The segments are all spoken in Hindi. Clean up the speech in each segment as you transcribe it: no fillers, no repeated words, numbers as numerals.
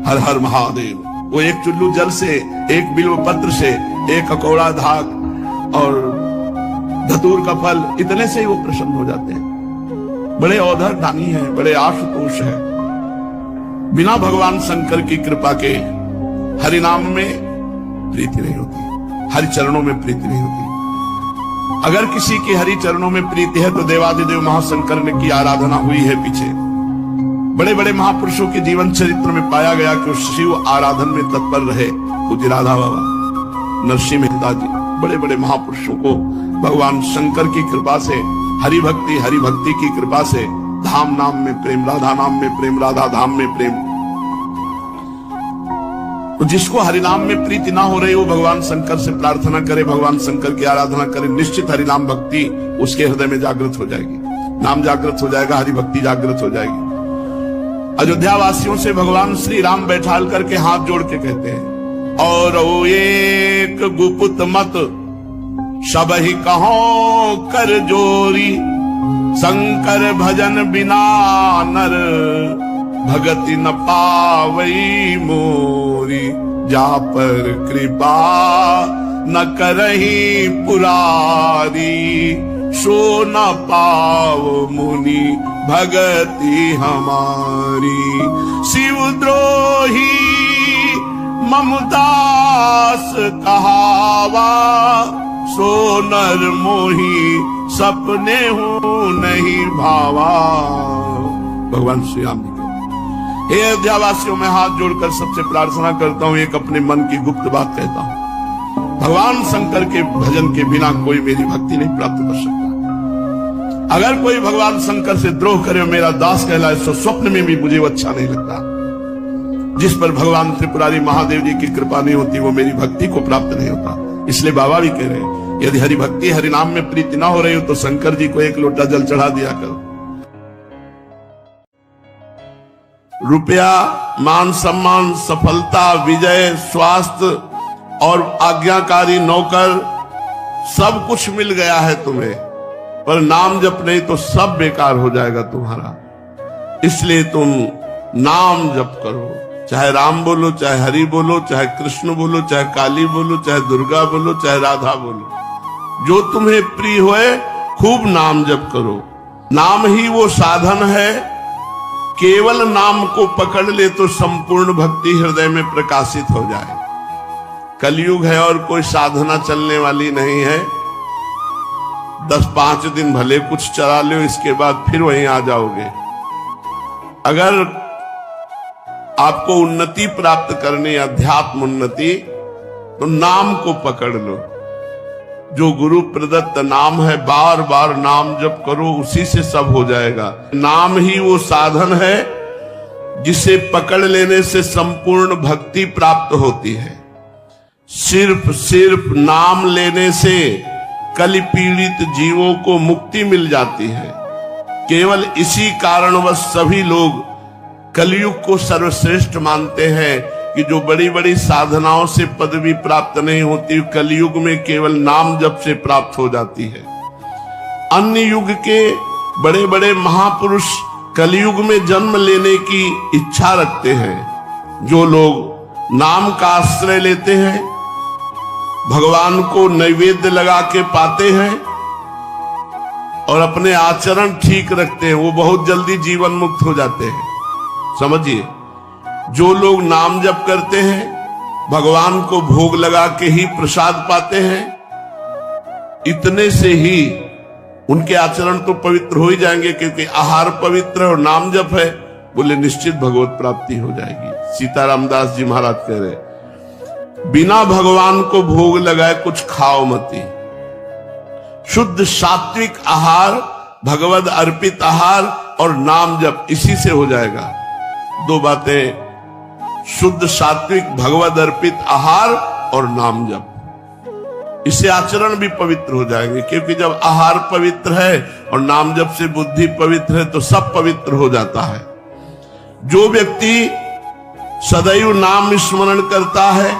हर हर महादेव। वो एक चुल्लू जल से, एक बिल्व पत्र से, एक अकौड़ा धाक और धतूर का फल, इतने से ही वो प्रसन्न हो जाते हैं। बड़े औधर दानी है, बड़े आशुतोष है। बिना भगवान शंकर की कृपा के हरि नाम में प्रीति नहीं होती, हरि चरणों में प्रीति नहीं होती। अगर किसी की हरि चरणों में प्रीति है तो देवादिदेव महाशंकर ने की आराधना हुई है पीछे। बड़े बड़े महापुरुषों के जीवन चरित्र में पाया गया कि शिव आराधन में तत्पर रहे। पूज्य राधा बाबा, नरसिंह मेहता जी, बड़े बड़े महापुरुषों को भगवान शंकर की कृपा से, हरि भक्ति की कृपा से धाम नाम में प्रेम, राधा नाम में प्रेम, राधा धाम में प्रेम। तो जिसको हरिनाम में प्रीति ना हो रही वो भगवान शंकर से प्रार्थना करे, भगवान शंकर की आराधना करे, निश्चित हरिनाम भक्ति उसके हृदय में जागृत हो जाएगी। नाम जागृत हो जाएगा, हरि भक्ति जागृत हो जाएगी। अयोध्या वासियों से भगवान श्री राम बैठाल करके हाथ जोड़ के कहते हैं, और वो एक गुपुत मत सब ही कहो कर जोरी, शंकर भजन बिना नर भगति न पावई मोरी, जा पर कृपा न करही पुरारी, सो न पाव मुनि भगति हमारी। शिवद्रोही ममदास कहावा, सो नर मोही सपने हूं नहीं भावा। भगवान श्री राम जी के हे अयोध्यावासियों, मैं हाथ जोड़कर सबसे प्रार्थना करता हूं, एक अपने मन की गुप्त बात कहता हूं। भगवान शंकर के भजन के बिना कोई मेरी भक्ति नहीं प्राप्त कर सकता। अगर कोई भगवान शंकर से द्रोह करे और मेरा दास कहलाए तो स्वप्न में भी मुझे वो अच्छा नहीं लगता। जिस पर भगवान त्रिपुरारी महादेव जी की कृपा नहीं होती वो मेरी भक्ति को प्राप्त नहीं होता। इसलिए बाबा भी कह रहे हैं, यदि हरि भक्ति हरि नाम में प्रीति ना हो रही हो तो शंकर जी को एक लोटा जल चढ़ा दिया करो। रुपया, मान सम्मान, सफलता, विजय, स्वास्थ्य और आज्ञाकारी नौकर, सब कुछ मिल गया है तुम्हें, पर नाम जप नहीं तो सब बेकार हो जाएगा तुम्हारा। इसलिए तुम नाम जप करो, चाहे राम बोलो, चाहे हरि बोलो, चाहे कृष्ण बोलो, चाहे काली बोलो, चाहे दुर्गा बोलो, चाहे राधा बोलो, जो तुम्हें प्रिय होए खूब नाम जप करो। नाम ही वो साधन है, केवल नाम को पकड़ ले तो संपूर्ण भक्ति हृदय में प्रकाशित हो जाए। कलयुग है और कोई साधना चलने वाली नहीं है। 10-5 दिन भले कुछ चला लो, इसके बाद फिर वहीं आ जाओगे। अगर आपको उन्नति प्राप्त करनी, अध्यात्म उन्नति, तो नाम को पकड़ लो। जो गुरु प्रदत्त नाम है, बार बार नाम जप करो, उसी से सब हो जाएगा। नाम ही वो साधन है जिसे पकड़ लेने से संपूर्ण भक्ति प्राप्त होती है। सिर्फ नाम लेने से कलि पीड़ित जीवों को मुक्ति मिल जाती है। केवल इसी कारणवश सभी लोग कलयुग को सर्वश्रेष्ठ मानते हैं कि जो बड़ी बड़ी साधनाओं से पदवी प्राप्त नहीं होती, कलयुग में केवल नाम जप से प्राप्त हो जाती है। अन्य युग के बड़े बड़े महापुरुष कलयुग में जन्म लेने की इच्छा रखते हैं। जो लोग नाम का आश्रय लेते हैं, भगवान को नैवेद्य लगा के पाते हैं और अपने आचरण ठीक रखते हैं, वो बहुत जल्दी जीवन मुक्त हो जाते हैं। समझिए, जो लोग नाम जप करते हैं, भगवान को भोग लगा के ही प्रसाद पाते हैं, इतने से ही उनके आचरण तो पवित्र हो ही जाएंगे, क्योंकि आहार पवित्र और नाम जप है। बोले निश्चित भगवत प्राप्ति हो जाएगी। सीताराम दास जी महाराज कह रहे, बिना भगवान को भोग लगाए कुछ खाओ मती। शुद्ध सात्विक आहार, भगवद अर्पित आहार और नाम जप, इसी से हो जाएगा। दो बातें, शुद्ध सात्विक भगवद अर्पित आहार और नाम जप, इससे आचरण भी पवित्र हो जाएंगे। क्योंकि जब आहार पवित्र है और नाम जप से बुद्धि पवित्र है तो सब पवित्र हो जाता है। जो व्यक्ति सदैव नाम स्मरण करता है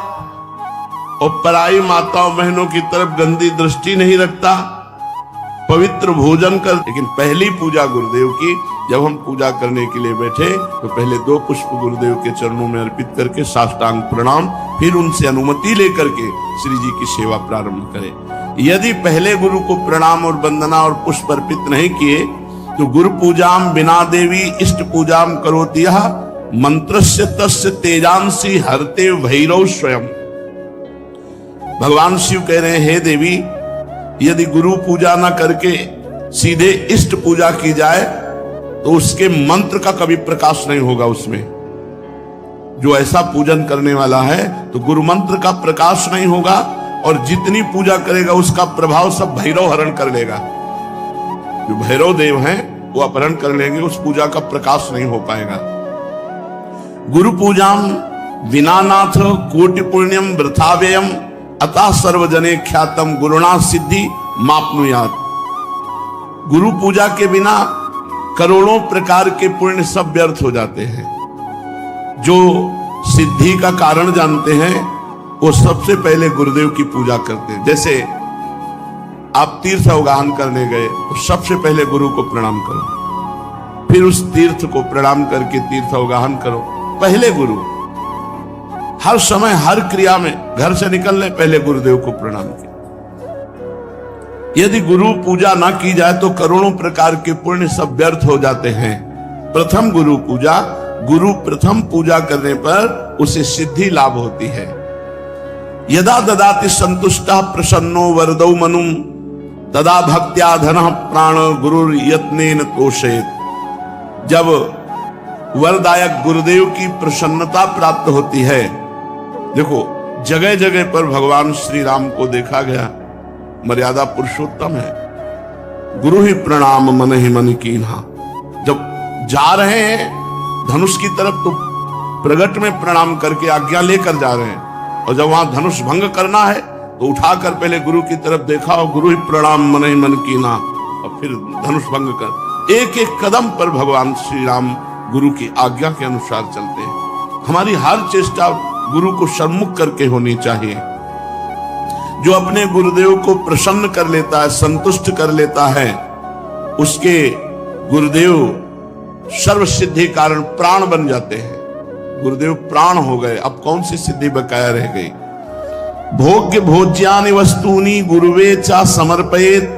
और पराई माताओं बहनों की तरफ गंदी दृष्टि नहीं रखता, पवित्र भोजन कर। लेकिन पहली पूजा गुरुदेव की, जब हम पूजा करने के लिए बैठे तो पहले 2 पुष्प गुरुदेव के चरणों में अर्पित करके साष्टांग प्रणाम, फिर उनसे अनुमति लेकर के श्री जी की सेवा प्रारंभ करें। यदि पहले गुरु को प्रणाम और वंदना और पुष्प अर्पित नहीं किए तो गुरु पूजाम बिना देवी इष्ट पूजाम करोति यः मंत्रस्य तस्य तेजांसी हरते भैरव स्वयं। भगवान शिव कह रहे हैं, हे देवी, यदि गुरु पूजा ना करके सीधे इष्ट पूजा की जाए तो उसके मंत्र का कभी प्रकाश नहीं होगा। उसमें जो ऐसा पूजन करने वाला है तो गुरु मंत्र का प्रकाश नहीं होगा, और जितनी पूजा करेगा उसका प्रभाव सब भैरव हरण कर लेगा। जो भैरव देव हैं वो अपहरण कर लेंगे, उस पूजा का प्रकाश नहीं हो पाएगा। गुरु पूजाम विनानाथ कोटि पुण्यम वृथाव्ययम अतः सर्वजने ख्यातम गुरुणा सिद्धि मापनुयात। गुरु पूजा के बिना करोड़ों प्रकार के पुण्य सब व्यर्थ हो जाते हैं। जो सिद्धि का कारण जानते हैं वो सबसे पहले गुरुदेव की पूजा करते हैं। जैसे आप तीर्थ अवगाहन करने गए तो सबसे पहले गुरु को प्रणाम करो, फिर उस तीर्थ को प्रणाम करके तीर्थ अवगाहन करो। पहले गुरु, हर समय हर क्रिया में, घर से निकलने पहले गुरुदेव को प्रणाम किया। यदि गुरु पूजा ना की जाए तो करोड़ों प्रकार के पुण्य सब व्यर्थ हो जाते हैं। प्रथम गुरु पूजा, गुरु प्रथम पूजा करने पर उसे सिद्धि लाभ होती है। यदा ददाति संतुष्टः प्रसन्नो वरदौ मनुम तदा भक्त्या धनः प्राण गुरुर यत्नेन तोषेत। जब वरदायक गुरुदेव की प्रसन्नता प्राप्त होती है, देखो जगह जगह पर भगवान श्री राम को देखा गया, मर्यादा पुरुषोत्तम है। गुरु ही प्रणाम मन ही मन कीन्हा। जब जा रहे हैं धनुष की तरफ तो प्रगट में प्रणाम करके आज्ञा लेकर जा रहे हैं, और जब वहां धनुष भंग करना है तो उठाकर पहले गुरु की तरफ देखा और गुरु ही प्रणाम मन ही मन कीन्हा, और फिर धनुष भंग कर। एक एक कदम पर भगवान श्री राम गुरु की आज्ञा के अनुसार चलते हैं। हमारी हर चेष्टा गुरु को सम्मुख करके होनी चाहिए। जो अपने गुरुदेव को प्रसन्न कर लेता है, संतुष्ट कर लेता है, उसके गुरुदेव सर्व सिद्धि कारण प्राण बन जाते हैं। गुरुदेव प्राण हो गए, अब कौन सी सिद्धि बकाया रह गई। भोग्य भोज्यानि वस्तूनि गुरुवे चा समर्पयेत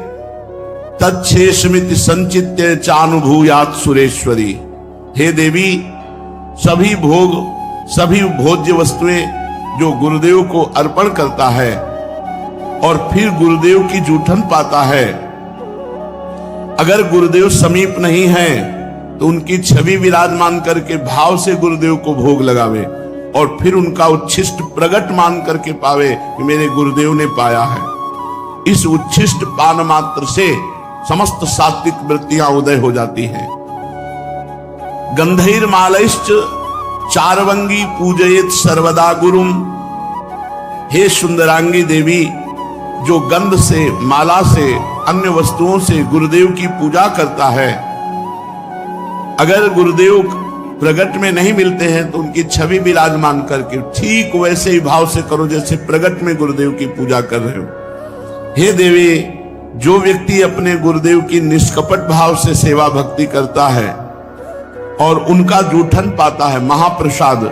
तच्छेषमिति संचित्य चानुभूयात सुरेश्वरी। हे देवी, सभी भोग, सभी भोज्य वस्तुएं जो गुरुदेव को अर्पण करता है और फिर गुरुदेव की जूठन पाता है, अगर गुरुदेव समीप नहीं है तो उनकी छवि विराजमान करके भाव से गुरुदेव को भोग लगावे और फिर उनका उच्छिष्ट प्रगट मान करके पावे कि मेरे गुरुदेव ने पाया है। इस उच्छिष्ट पान मात्र से समस्त सात्विक वृत्तियां उदय हो जाती हैं। गंधैर मालैश्च चारवंगी पूजयेत सर्वदा गुरुम। हे सुंदरांगी देवी, जो गंध से, माला से, अन्य वस्तुओं से गुरुदेव की पूजा करता है, अगर गुरुदेव प्रगट में नहीं मिलते हैं तो उनकी छवि विराजमान करके ठीक वैसे ही भाव से करो जैसे प्रगट में गुरुदेव की पूजा कर रहे हो। हे देवी, जो व्यक्ति अपने गुरुदेव की निष्कपट भाव से सेवा भक्ति करता है और उनका जूठन पाता है, महाप्रसाद,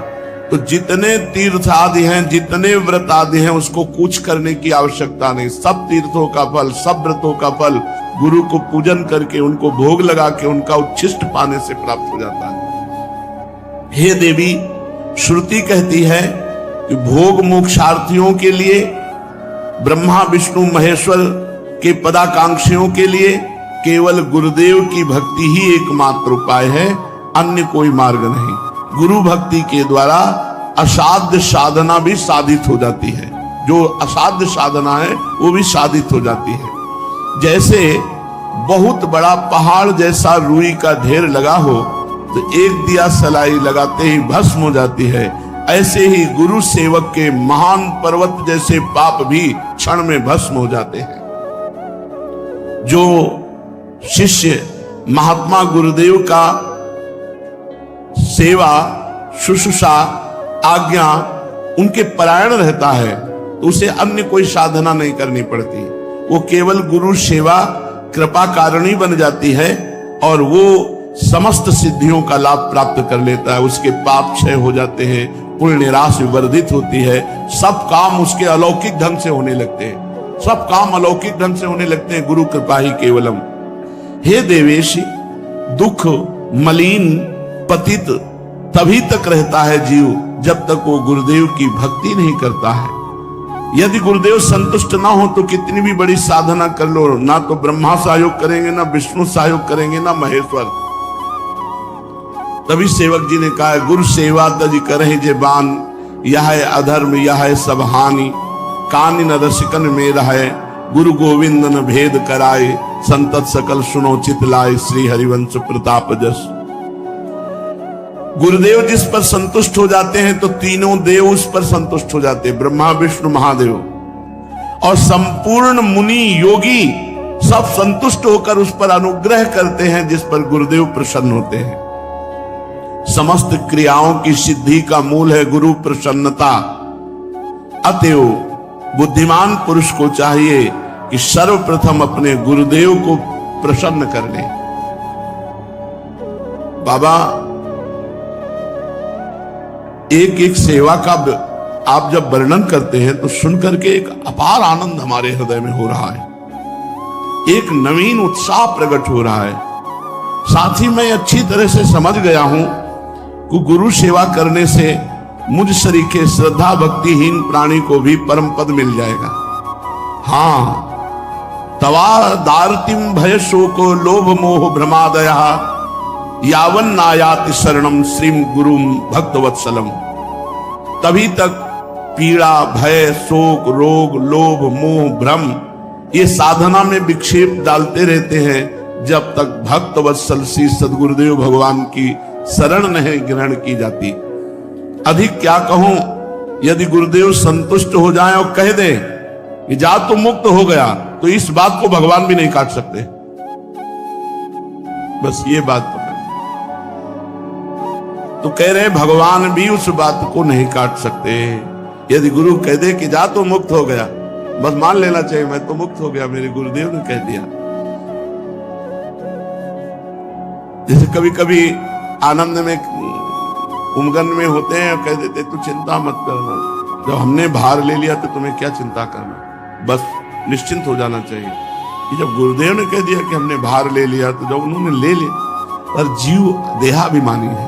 तो जितने तीर्थ आदि हैं, जितने व्रत आदि हैं, उसको कुछ करने की आवश्यकता नहीं। सब तीर्थों का फल, सब व्रतों का फल गुरु को पूजन करके, उनको भोग लगा के, उनका उच्छिष्ट पाने से प्राप्त हो जाता है। हे देवी, श्रुति कहती है कि भोग मोक्षार्थियों के लिए, ब्रह्मा विष्णु महेश्वर के पदाकांक्षियों के लिए केवल गुरुदेव की भक्ति ही एकमात्र उपाय है, अन्य कोई मार्ग नहीं। गुरु भक्ति के द्वारा असाध्य साधना भी साधित हो जाती है। जो असाध्य साधना है वो भी साधित हो जाती है। जैसे बहुत बड़ा पहाड़ जैसा रुई का ढेर लगा हो तो एक दिया सलाई लगाते ही भस्म हो जाती है, ऐसे ही गुरु सेवक के महान पर्वत जैसे पाप भी क्षण में भस्म हो जाते हैं। जो शिष्य महात्मा गुरुदेव का सेवा, शुश्रूषा, आज्ञा उनके परायण रहता है तो उसे अन्य कोई साधना नहीं करनी पड़ती। वो केवल गुरु सेवा कृपा कारिणी बन जाती है और वो समस्त सिद्धियों का लाभ प्राप्त कर लेता है। उसके पाप क्षय हो जाते हैं, पुण्य राशि वर्धित होती है, सब काम उसके अलौकिक ढंग से होने लगते हैं, सब काम अलौकिक ढंग से होने लगते हैं। गुरु कृपा ही केवलम। हे देवेशी, दुख मलिन पतित तभी तक रहता है जीव जब तक वो गुरुदेव की भक्ति नहीं करता है। यदि गुरुदेव संतुष्ट ना हो तो कितनी भी बड़ी साधना कर लो, ना तो ब्रह्मा सहयोग करेंगे, ना विष्णु सहयोग करेंगे, ना महेश्वर। तभी सेवक जी ने कहा, गुरु सेवा तज करे जे बान, यह है अधर्म यह है सब हानि, कान न रसिकन में रहे, गुरु गोविंद न भेद कराए, संतत सकल सुनो चित लाए, श्री हरिवंश प्रताप जस। गुरुदेव जिस पर संतुष्ट हो जाते हैं तो तीनों देव उस पर संतुष्ट हो जाते हैं, ब्रह्मा विष्णु महादेव, और संपूर्ण मुनि योगी सब संतुष्ट होकर उस पर अनुग्रह करते हैं जिस पर गुरुदेव प्रसन्न होते हैं। समस्त क्रियाओं की सिद्धि का मूल है गुरु प्रसन्नता। अतएव बुद्धिमान पुरुष को चाहिए कि सर्वप्रथम अपने गुरुदेव को प्रसन्न कर ले। बाबा, एक एक सेवा का आप जब वर्णन करते हैं तो सुनकर के एक अपार आनंद हमारे हृदय में हो रहा है, एक नवीन उत्साह प्रकट हो रहा है। साथ ही मैं अच्छी तरह से समझ गया हूं कि गुरु सेवा करने से मुझ सरीखे श्रद्धा भक्तिहीन प्राणी को भी परम पद मिल जाएगा। हाँ, तवा दारतिम भय शोको लोभ मोह भ्रमादया, यावन नायाति शरणम श्रीम गुरुम भक्तवत्सलम। तभी तक पीड़ा भय शोक रोग लोभ मोह भ्रम ये साधना में विक्षेप डालते रहते हैं जब तक भक्तवत्सल श्री सदगुरुदेव भगवान की शरण नहीं ग्रहण की जाती। अधिक क्या कहूं, यदि गुरुदेव संतुष्ट हो जाएं और कह दे कि जा तो मुक्त हो गया, तो इस बात को भगवान भी नहीं काट सकते। बस ये बात तो कह रहे भगवान भी उस बात को नहीं काट सकते। यदि गुरु कह दे कि जा तो मुक्त हो गया, बस मान लेना चाहिए मैं तो मुक्त हो गया, मेरे गुरुदेव ने कह दिया। जैसे कभी कभी आनंद में उमगन में होते हैं और कह देते तू चिंता मत करना, जब हमने भार ले लिया तो तुम्हें क्या चिंता करना, बस निश्चिंत हो जाना चाहिए। कि जब गुरुदेव ने कह दिया कि हमने भार ले लिया, तो जब उन्होंने ले लिया, पर जीव देहाभिमानी है,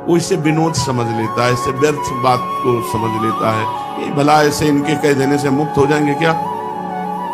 वो इसे विनोद समझ लेता है, इसे व्यर्थ बात को समझ लेता है। ये भला ऐसे इनके कह देने से मुक्त हो जाएंगे क्या?